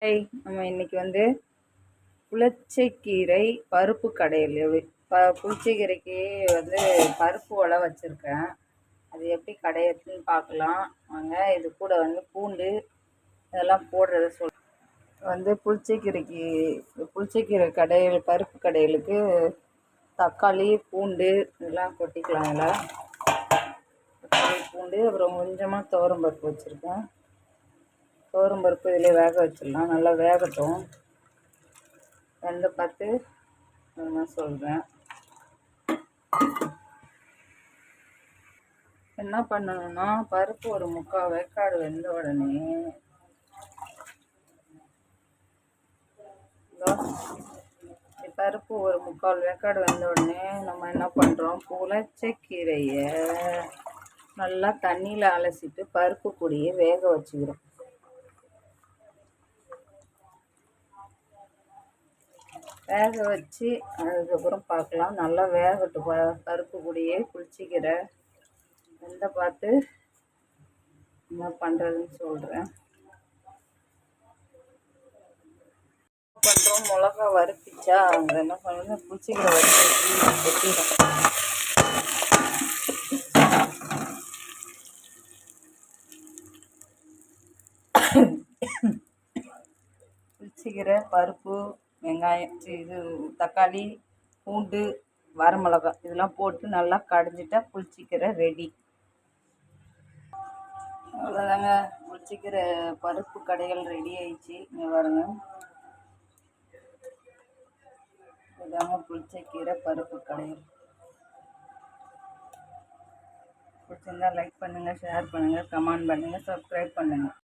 நம்ம இன்னைக்கு புளிச்சக்கீரை பருப்பு கடையல் புளிச்சக்கீரைக்கு பருப்பு உலை வச்சுருக்கேன். அது எப்படி கடையிறதுன்னு பார்க்கலாம் வாங்க. இது கூட பூண்டு இதெல்லாம் போடுறத புளிச்சக்கீரை கடையல் பருப்பு கடையலுக்கு தக்காளி பூண்டு இதெல்லாம் கொட்டிக்கலாம். இதில் தக்காளி பூண்டு அப்புறம் கொஞ்சமாக துவரம் பருப்பு வச்சுருக்கேன். துவரம் பருப்பு இதிலே வேக வச்சிடலாம். நல்லா வேகட்டும். வெந்த பார்த்து நான் சொல்கிறேன். என்ன பண்ணணும்னா பருப்பு ஒரு 3/4 வேக்காடு வெந்த உடனே பருப்பு ஒரு 3/4 வேக்காடு வெந்த உடனே நம்ம என்ன பண்ணுறோம், புளிச்சக்கீரையை நல்லா தண்ணியில் அலசிட்டு பருப்பு கூடயே வேக வச்சுக்கிறோம். வேக வச்சு அதுக்கப்புறம் பார்க்கலாம். நல்லா வேகட்டும். பருப்பு கூடயே புளிச்சக்கீரை வெந்த பார்த்து என்ன பண்ணுறதுன்னு சொல்கிறேன். பண்ணுறோம் மிளகா வறுப்பிச்சா அங்கே என்ன பண்ணுறது, புளிச்சக்கீரை வறுத்து கொட்டிடும். புளிச்சக்கீரை பருப்பு வெங்காயம் இது தக்காளி பூண்டு வரமிளகா இதெல்லாம் போட்டு நல்லா கடைஞ்சிட்டா புளிச்சக்கீரை ரெடி. அவ்வளோதாங்க, புளிச்சக்கீரை பருப்பு கடைகள் ரெடி ஆயிடுச்சு. இங்கே பாருங்க, இதாங்க புளிச்சக்கீரை பருப்பு கடைகள். பிடிச்சிருந்தா லைக் பண்ணுங்கள், ஷேர் பண்ணுங்கள், கமெண்ட் பண்ணுங்கள், சப்ஸ்கிரைப் பண்ணுங்கள்.